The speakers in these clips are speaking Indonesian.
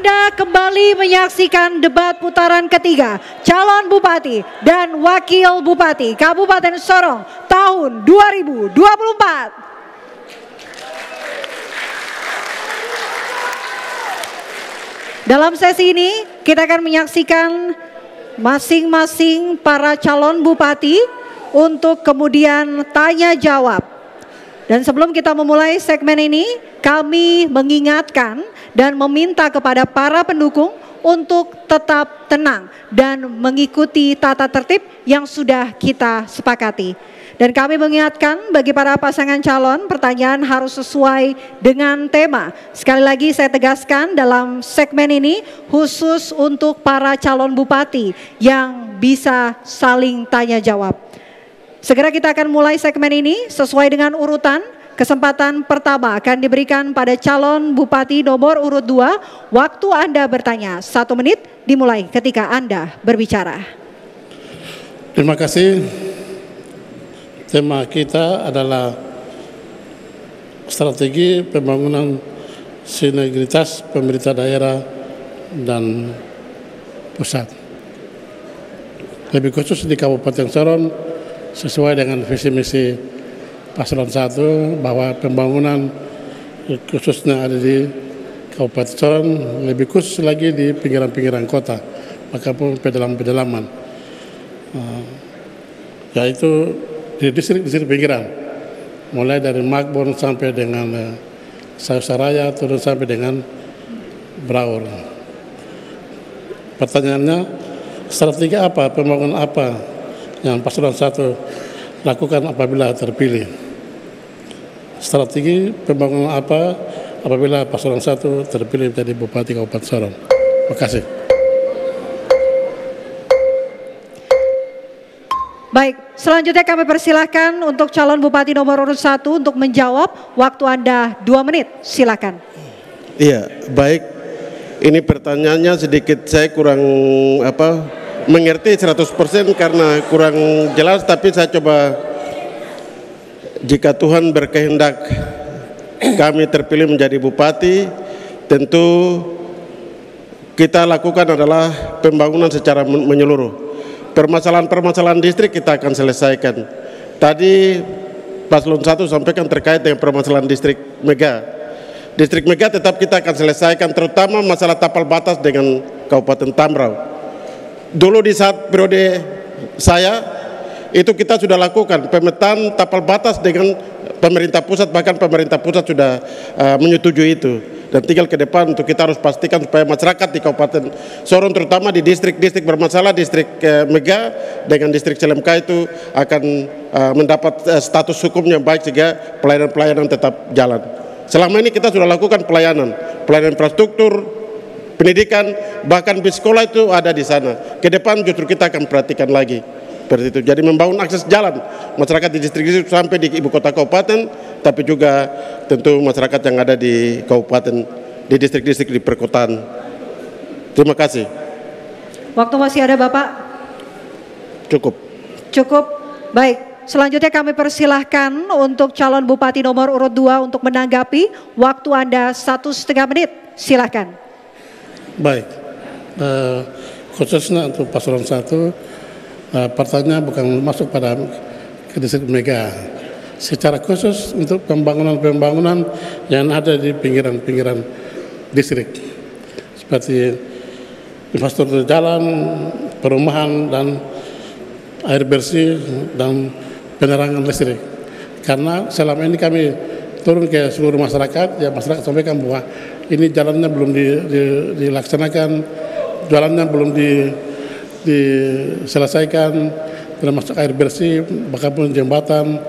Anda kembali menyaksikan debat putaran ketiga calon bupati dan wakil bupati Kabupaten Sorong tahun 2024. Dalam sesi ini kita akan menyaksikan masing-masing para calon bupati untuk kemudian tanya jawab. Dan sebelum kita memulai segmen ini, kami mengingatkan dan meminta kepada para pendukung untuk tetap tenang dan mengikuti tata tertib yang sudah kita sepakati. Dan kami mengingatkan bagi para pasangan calon, pertanyaan harus sesuai dengan tema. Sekali lagi saya tegaskan dalam segmen ini khusus untuk para calon bupati yang bisa saling tanya jawab. Segera kita akan mulai segmen ini sesuai dengan urutan. Kesempatan pertama akan diberikan pada calon bupati nomor urut 2. Waktu Anda bertanya 1 menit dimulai ketika Anda berbicara. Terima kasih. Tema kita adalah strategi pembangunan sinergitas pemerintah daerah dan pusat. Lebih khusus di Kabupaten Sorong sesuai dengan visi misi Paslon 1 bahwa pembangunan khususnya ada di Kabupaten Sorong, lebih khusus lagi di pinggiran-pinggiran kota, maupun pedalaman-pedalaman, yaitu di distrik-distrik pinggiran, mulai dari Makbon sampai dengan Sayusaraya turun sampai dengan Braur. Pertanyaannya, strategi apa, pembangunan apa yang Paslon 1 lakukan apabila terpilih? Strategi pembangunan apa apabila Paslon 1 terpilih menjadi Bupati Kabupaten Sorong? Terima kasih. Baik, selanjutnya kami persilahkan untuk calon bupati nomor urut 1 untuk menjawab. Waktu Anda 2 menit, silakan. Iya, baik. Ini pertanyaannya sedikit saya kurang mengerti 100% karena kurang jelas, tapi saya coba, jika Tuhan berkehendak kami terpilih menjadi bupati, tentu kita lakukan adalah pembangunan secara menyeluruh. Permasalahan-permasalahan distrik kita akan selesaikan. Tadi Paslon 1 sampaikan terkait dengan permasalahan distrik mega. Distrik mega tetap kita akan selesaikan, terutama masalah tapal batas dengan Kabupaten Tambrau. Dulu di saat periode saya, itu kita sudah lakukan pemetaan tapal batas dengan pemerintah pusat, bahkan pemerintah pusat sudah menyetujui itu. Dan tinggal ke depan untuk kita harus pastikan supaya masyarakat di Kabupaten Sorong, terutama di distrik-distrik bermasalah, distrik mega dengan distrik CLMK itu akan mendapat status hukum yang baik sehingga pelayanan-pelayanan tetap jalan. Selama ini kita sudah lakukan pelayanan infrastruktur, pendidikan, bahkan bis sekolah itu ada di sana. Ke depan justru kita akan perhatikan lagi seperti itu. Jadi membangun akses jalan masyarakat di distrik-distrik sampai di ibu kota kabupaten, tapi juga tentu masyarakat yang ada di kabupaten, di distrik-distrik di perkotaan. Terima kasih. Waktu masih ada Bapak? Cukup. Cukup. Baik, selanjutnya kami persilahkan untuk calon bupati nomor urut 2 untuk menanggapi. Waktu Anda 1,5 menit, silakan. Baik, khususnya untuk Paslon 1, pertanyaan bukan masuk pada ke distrik mega. Secara khusus untuk pembangunan yang ada di pinggiran-pinggiran distrik, seperti infrastruktur jalan, perumahan, dan air bersih, dan penerangan listrik. Karena selama ini kami turun ke seluruh masyarakat, ya masyarakat sampaikan bahwa ini jalannya belum dilaksanakan, jalannya belum diselesaikan, termasuk air bersih, bahkan pun jembatan,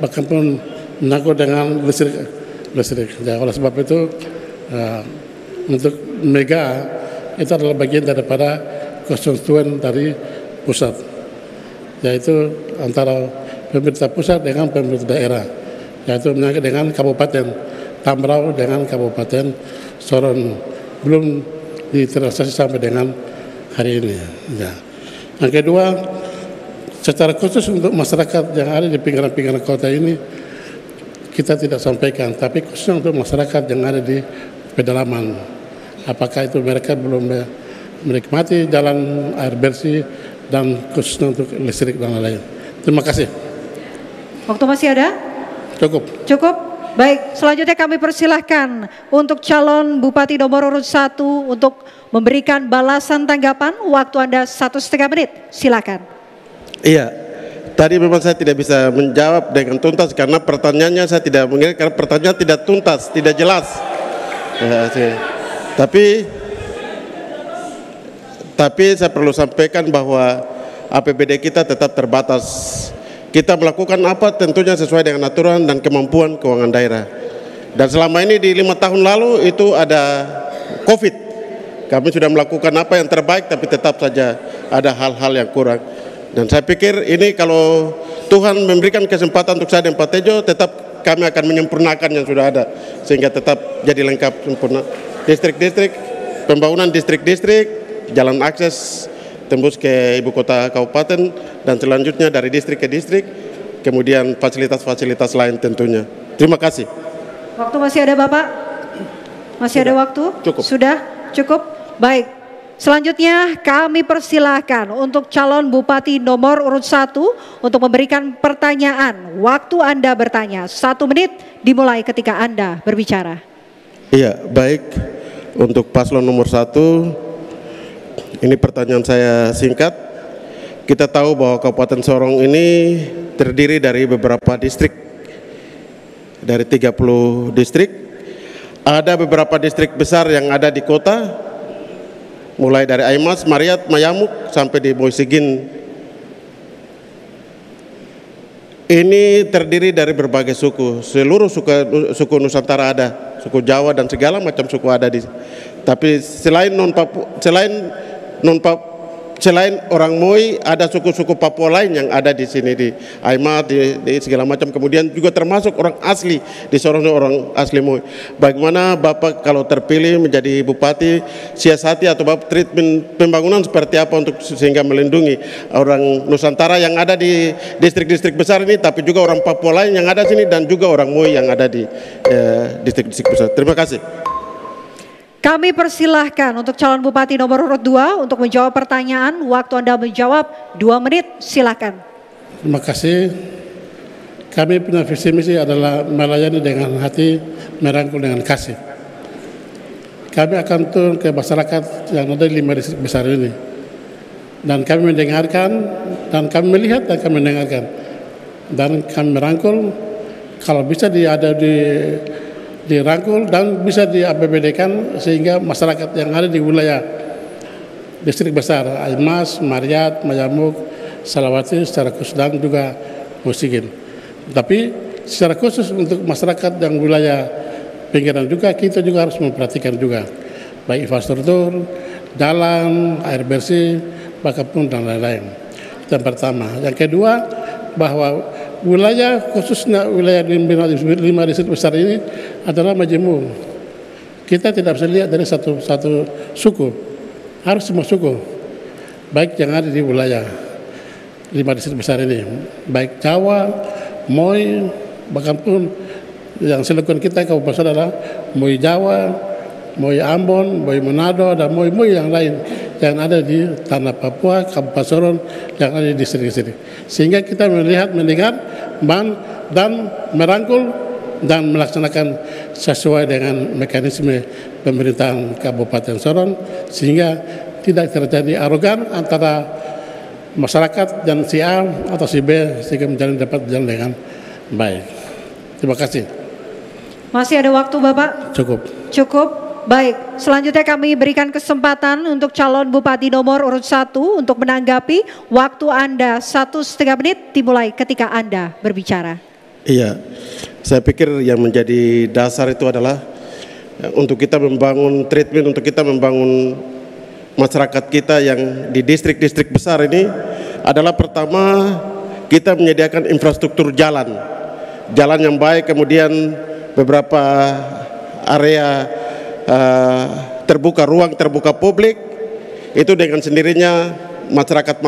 bahkan pun menyangkut dengan listrik. Ya, oleh sebab itu untuk mega itu adalah bagian daripada konstituen dari pusat, yaitu antara pemerintah pusat dengan pemerintah daerah, yaitu menyangkut dengan Kabupaten Tambrau dengan Kabupaten Sorong, belum ditransaksi sampai dengan hari ini. Ya. Yang kedua, secara khusus untuk masyarakat yang ada di pinggiran-pinggiran kota ini kita tidak sampaikan, tapi khusus untuk masyarakat yang ada di pedalaman, apakah itu mereka belum menikmati jalan air bersih dan khususnya untuk listrik dan lain-lain. Terima kasih. Waktu masih ada? Cukup. Cukup? Baik, selanjutnya kami persilahkan untuk calon Bupati nomor urut 1 untuk memberikan balasan tanggapan. Waktu Anda 1,5 menit, silakan. Iya, tadi memang saya tidak bisa menjawab dengan tuntas karena pertanyaannya saya tidak mengerti, karena pertanyaan tidak tuntas, tidak jelas. Ya, tapi saya perlu sampaikan bahwa APBD kita tetap terbatas. Kita melakukan apa tentunya sesuai dengan aturan dan kemampuan keuangan daerah. Dan selama ini di 5 tahun lalu itu ada COVID. Kami sudah melakukan apa yang terbaik tapi tetap saja ada hal-hal yang kurang. Dan saya pikir ini kalau Tuhan memberikan kesempatan untuk saya dan Pak Tejo, tetap kami akan menyempurnakan yang sudah ada. Sehingga tetap jadi lengkap sempurna. Distrik-distrik, pembangunan distrik-distrik, jalan akses tembus ke ibu kota kabupaten, dan selanjutnya dari distrik ke distrik, kemudian fasilitas-fasilitas lain tentunya. Terima kasih. Waktu masih ada Bapak? Masih ada waktu? Cukup. Sudah? Cukup? Baik. Selanjutnya kami persilahkan untuk calon Bupati nomor urut 1 untuk memberikan pertanyaan. Waktu Anda bertanya 1 menit dimulai ketika Anda berbicara. Iya, baik. Untuk paslon nomor 1, ini pertanyaan saya singkat. Kita tahu bahwa Kabupaten Sorong ini terdiri dari beberapa distrik, dari 30 distrik. Ada beberapa distrik besar yang ada di kota, mulai dari Aimas, Mariat, Mayamuk, sampai di Moisigin. Ini terdiri dari berbagai suku, seluruh suku Nusantara ada, suku Jawa dan segala macam suku ada di. Tapi selain orang Moi, ada suku-suku Papua lain yang ada di sini, di Aimat, di segala macam. Kemudian juga termasuk orang asli di Sorong, orang asli Moi. Bagaimana Bapak kalau terpilih menjadi bupati, siasati atau Bapak treatment pembangunan seperti apa untuk sehingga melindungi orang Nusantara yang ada di distrik-distrik besar ini, tapi juga orang Papua lain yang ada sini dan juga orang Moi yang ada di distrik-distrik besar. Terima kasih. Kami persilahkan untuk calon Bupati nomor urut 2 untuk menjawab pertanyaan. Waktu Anda menjawab 2 menit, silakan. Terima kasih. Kami punya visi misi adalah melayani dengan hati, merangkul dengan kasih. Kami akan turun ke masyarakat yang ada di 5 distrik besar ini. Dan kami mendengarkan, dan kami melihat, dan kami mendengarkan. Dan kami merangkul, kalau bisa dirangkul dan bisa di APBD-kan sehingga masyarakat yang ada di wilayah distrik besar Aimas, Mariat, Mayamuk, Salawati secara khusus dan juga Moisigin. Tapi secara khusus untuk masyarakat yang wilayah pinggiran juga kita juga harus memperhatikan juga baik infrastruktur, jalan, air bersih, bakapun dan lain-lain. Itu yang pertama. Yang kedua, bahwa wilayah khususnya wilayah di 5 distrik besar ini adalah majemuk. Kita tidak bisa lihat dari satu suku, harus semua suku, baik yang ada di wilayah 5 distrik besar ini, baik Jawa, Moi, bahkan pun yang selekun kita kabupaten adalah Moi Jawa, Moi Ambon, Moi Manado, dan Moi yang lain yang ada di tanah Papua, Kabupaten Sorong yang ada di distrik-distrik. Sehingga kita melihat, mendengar, dan merangkul dan melaksanakan sesuai dengan mekanisme pemerintahan Kabupaten Sorong sehingga tidak terjadi arogan antara masyarakat dan si A atau si B sehingga dapat berjalan dengan baik. Terima kasih. Masih ada waktu Bapak? Cukup. Cukup. Baik, selanjutnya kami berikan kesempatan untuk calon Bupati nomor urut 1 untuk menanggapi. Waktu Anda 1,5 menit dimulai ketika Anda berbicara. Iya, saya pikir yang menjadi dasar itu adalah untuk kita membangun treatment, untuk kita membangun masyarakat kita yang di distrik-distrik besar ini adalah pertama kita menyediakan infrastruktur jalan yang baik, kemudian beberapa area terbuka, ruang terbuka publik itu dengan sendirinya masyarakat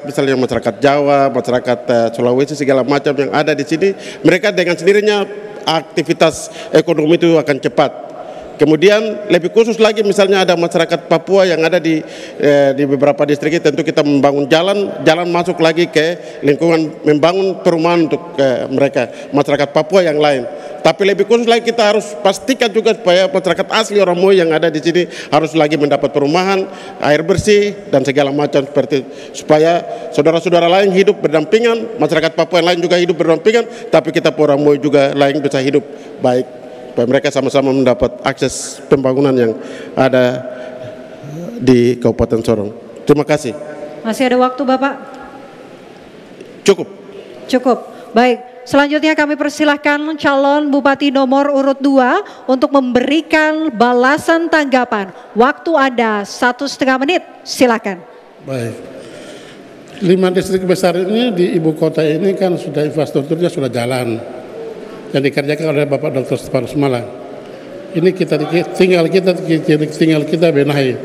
misalnya masyarakat Jawa, masyarakat Sulawesi segala macam yang ada di sini, mereka dengan sendirinya aktivitas ekonomi itu akan cepat Kemudian lebih khusus lagi misalnya ada masyarakat Papua yang ada di beberapa distrik, tentu kita membangun jalan masuk lagi ke lingkungan, membangun perumahan untuk mereka masyarakat Papua yang lain. Tapi lebih khusus lagi kita harus pastikan juga supaya masyarakat asli orang Moi yang ada di sini harus lagi mendapat perumahan, air bersih dan segala macam seperti supaya saudara-saudara lain hidup berdampingan, masyarakat Papua yang lain juga hidup berdampingan, tapi kita orang Moi juga lain bisa hidup baik. Supaya mereka sama-sama mendapat akses pembangunan yang ada di Kabupaten Sorong. Terima kasih. Masih ada waktu Bapak? Cukup. Cukup. Baik, selanjutnya kami persilahkan calon Bupati nomor urut 2 untuk memberikan balasan tanggapan. Waktu ada 1,5 menit, silakan. Baik. 5 distrik besar ini di ibu kota ini kan sudah infrastrukturnya sudah jalan. Yang dikerjakan oleh Bapak Dr. Stephanus Malang. Ini tinggal kita benahi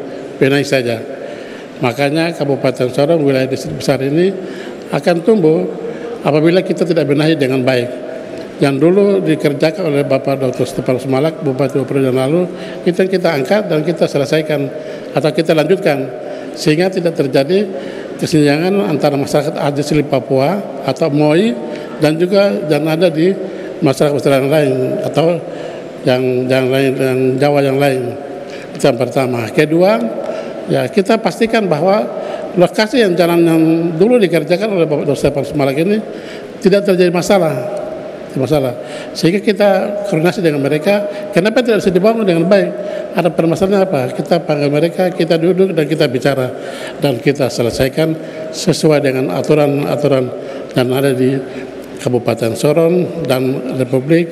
saja. Makanya Kabupaten Sorong wilayah distrik besar ini akan tumbuh apabila kita tidak benahi dengan baik. Yang dulu dikerjakan oleh Bapak Dr. Stephanus Malang Bupati periode yang lalu itu kita angkat dan kita selesaikan atau kita lanjutkan sehingga tidak terjadi kesenjangan antara masyarakat asli Papua atau Moi dan juga yang ada di masyarakat yang lain atau yang lain, yang Jawa yang lain. Itu yang pertama. Kedua, ya kita pastikan bahwa lokasi yang jalan yang dulu dikerjakan oleh Bapak Dr. Stephanus Malang ini tidak terjadi masalah. Sehingga kita koordinasi dengan mereka, kenapa tidak bisa dibangun dengan baik? Ada permasalahan apa? Kita panggil mereka, kita duduk dan kita bicara dan kita selesaikan sesuai dengan aturan-aturan yang ada di Kabupaten Sorong dan Republik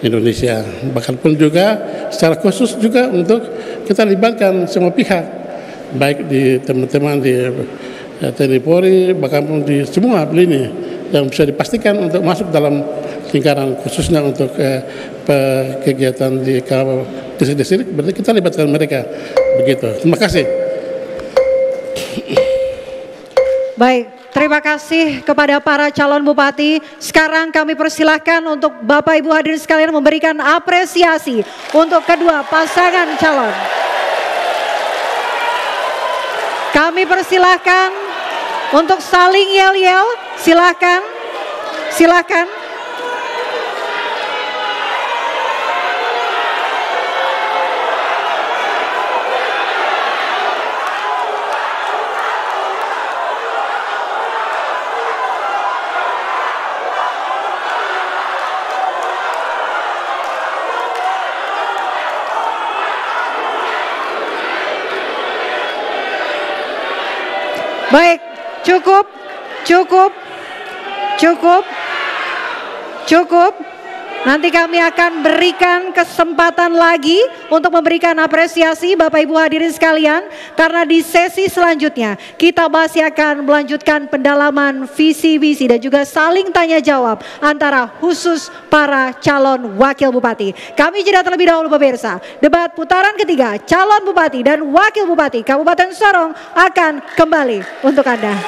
Indonesia. Bahkan pun juga secara khusus juga untuk kita libatkan semua pihak, baik di teman-teman di TNI Polri, bahkan pun di semua lini yang bisa dipastikan untuk masuk dalam lingkaran khususnya untuk kegiatan di distrik-distrik, berarti kita libatkan mereka. Begitu. Terima kasih. Baik. Terima kasih kepada para calon bupati. Sekarang kami persilahkan untuk Bapak Ibu hadirin sekalian memberikan apresiasi untuk kedua pasangan calon. Kami persilahkan untuk saling yel-yel. Silakan. Baik, cukup. Nanti kami akan berikan kesempatan lagi untuk memberikan apresiasi Bapak Ibu hadirin sekalian. Karena di sesi selanjutnya kita masih akan melanjutkan pendalaman visi misi dan juga saling tanya jawab antara khusus para calon wakil bupati. Kami jeda terlebih dahulu pemirsa. Debat putaran ketiga calon bupati dan wakil bupati Kabupaten Sorong akan kembali untuk Anda.